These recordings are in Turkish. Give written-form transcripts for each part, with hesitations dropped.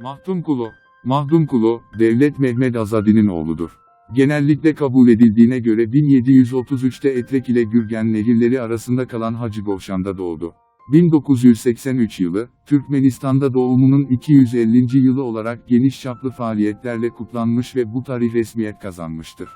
Mahdumkulu. Mahdumkulu, Devlet Mehmed Azadi'nin oğludur. Genellikle kabul edildiğine göre 1733'te Etrek ile Gürgen nehirleri arasında kalan Hacıgovşan'da doğdu. 1983 yılı, Türkmenistan'da doğumunun 250. yılı olarak geniş çaplı faaliyetlerle kutlanmış ve bu tarih resmiyet kazanmıştır.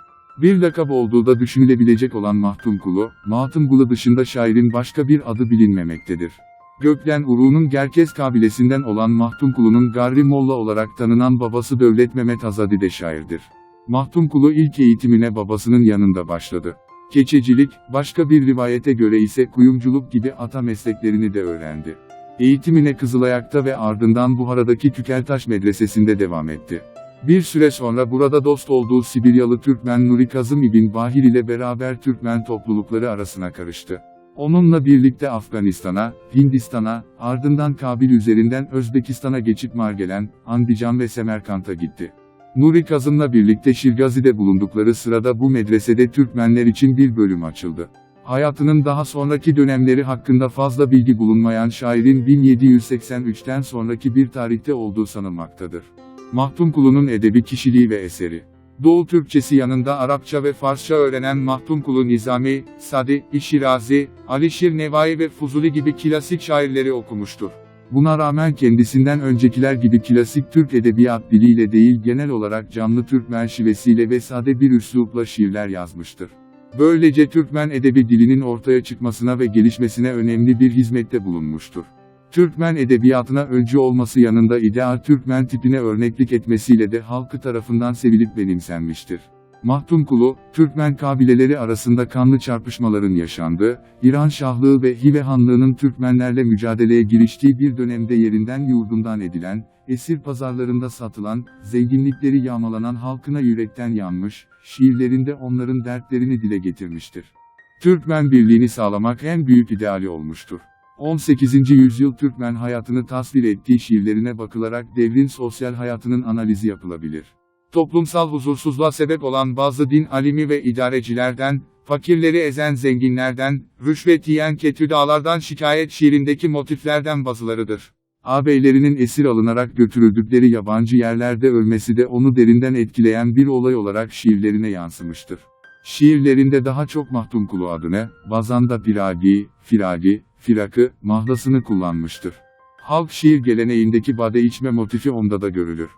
Bir lakap olduğu da düşünülebilecek olan Mahdumkulu, Mahtımgulu dışında şairin başka bir adı bilinmemektedir. Göklen Uru'nun Gerkes kabilesinden olan Mahdumkulu'nun Garri Molla olarak tanınan babası Devlet Mehmed Azadi de şairdir. Mahdumkulu ilk eğitimine babasının yanında başladı. Keçecilik, başka bir rivayete göre ise kuyumculuk gibi ata mesleklerini de öğrendi. Eğitimine Kızılayak'ta ve ardından Buhara'daki Tükeltaş Medresesi'nde devam etti. Bir süre sonra burada dost olduğu Sibiryalı Türkmen Nuri Kazım İbn Bahir ile beraber Türkmen toplulukları arasına karıştı. Onunla birlikte Afganistan'a, Hindistan'a, ardından Kabil üzerinden Özbekistan'a geçip Margelen, Andijan ve Semerkant'a gitti. Nuri Kazım'la birlikte Şirgazi'de bulundukları sırada bu medresede Türkmenler için bir bölüm açıldı. Hayatının daha sonraki dönemleri hakkında fazla bilgi bulunmayan şairin 1783'ten sonraki bir tarihte olduğu sanılmaktadır. Mahdumkulu'nun edebi kişiliği ve eseri. Doğu Türkçesi yanında Arapça ve Farsça öğrenen Mahdumkulu Nizami, Sadi, Şirazi, Alişir Nevai ve Fuzuli gibi klasik şairleri okumuştur. Buna rağmen kendisinden öncekiler gibi klasik Türk edebiyat diliyle değil genel olarak canlı Türkmen şivesiyle ve sade bir üslupla şiirler yazmıştır. Böylece Türkmen edebi dilinin ortaya çıkmasına ve gelişmesine önemli bir hizmette bulunmuştur. Türkmen edebiyatına öncü olması yanında ideal Türkmen tipine örneklik etmesiyle de halkı tarafından sevilip benimsenmiştir. Mahdumkulu, Türkmen kabileleri arasında kanlı çarpışmaların yaşandığı, İran Şahlığı ve Hive Hanlığı'nın Türkmenlerle mücadeleye giriştiği bir dönemde yerinden yurdundan edilen, esir pazarlarında satılan, zenginlikleri yağmalanan halkına yürekten yanmış, şiirlerinde onların dertlerini dile getirmiştir. Türkmen birliğini sağlamak en büyük ideali olmuştur. 18. yüzyıl Türkmen hayatını tasvir ettiği şiirlerine bakılarak devrin sosyal hayatının analizi yapılabilir. Toplumsal huzursuzluğa sebep olan bazı din alimi ve idarecilerden, fakirleri ezen zenginlerden, rüşvet yiyen ketüdalardan şikayet şiirindeki motiflerden bazılarıdır. Ağabeylerinin esir alınarak götürüldükleri yabancı yerlerde ölmesi de onu derinden etkileyen bir olay olarak şiirlerine yansımıştır. Şiirlerinde daha çok Mahdumkulu adını, bazen de Piragi, Firagi, Firakı, mahlasını kullanmıştır. Halk şiir geleneğindeki bade içme motifi onda da görülür.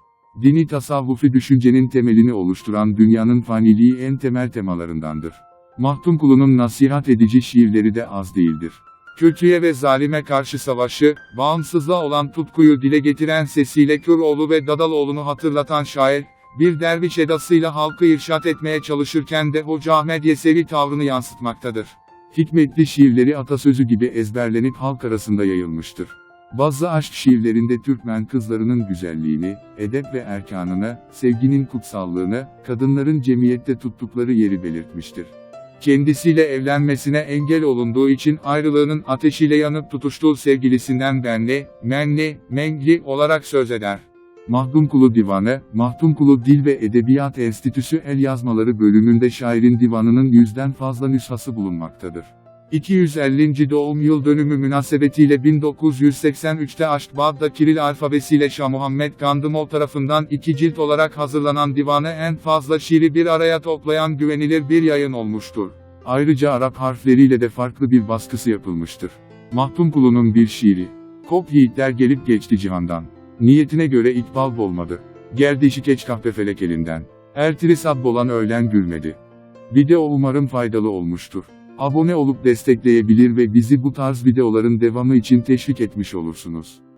Dini tasavvufi düşüncenin temelini oluşturan dünyanın faniliği en temel temalarındandır. Mahdumkulu'nun nasihat edici şiirleri de az değildir. Kötüye ve zalime karşı savaşı, bağımsızlığa olan tutkuyu dile getiren sesiyle Köroğlu ve Dadaloğlu'nu hatırlatan şair, bir derviş edasıyla halkı irşat etmeye çalışırken de Hoca Ahmed Yesevi tavrını yansıtmaktadır. Hikmetli şiirleri atasözü gibi ezberlenip halk arasında yayılmıştır. Bazı aşk şiirlerinde Türkmen kızlarının güzelliğini, edep ve erkanını, sevginin kutsallığını, kadınların cemiyette tuttukları yeri belirtmiştir. Kendisiyle evlenmesine engel olunduğu için ayrılığının ateşiyle yanıp tutuştuğu sevgilisinden benli, menli, mengli olarak söz eder. Mahdumkulu Divanı, Mahdumkulu Dil ve Edebiyat Enstitüsü El Yazmaları bölümünde şairin divanının 100'den fazla nüshası bulunmaktadır. 250. doğum yıl dönümü münasebetiyle 1983'te Aşkbad'da Kiril alfabesiyle Şah Muhammed Kandımov tarafından 2 cilt olarak hazırlanan divanı en fazla şiiri bir araya toplayan güvenilir bir yayın olmuştur. Ayrıca Arap harfleriyle de farklı bir baskısı yapılmıştır. Mahdumkulu'nun bir şiiri. Kop yiğitler gelip geçti cihandan. Niyetine göre ikbal olmadı. Geldi şikeç kahpefelek elinden. Ertiri bolan öğlen gülmedi. Video umarım faydalı olmuştur. Abone olup destekleyebilir ve bizi bu tarz videoların devamı için teşvik etmiş olursunuz.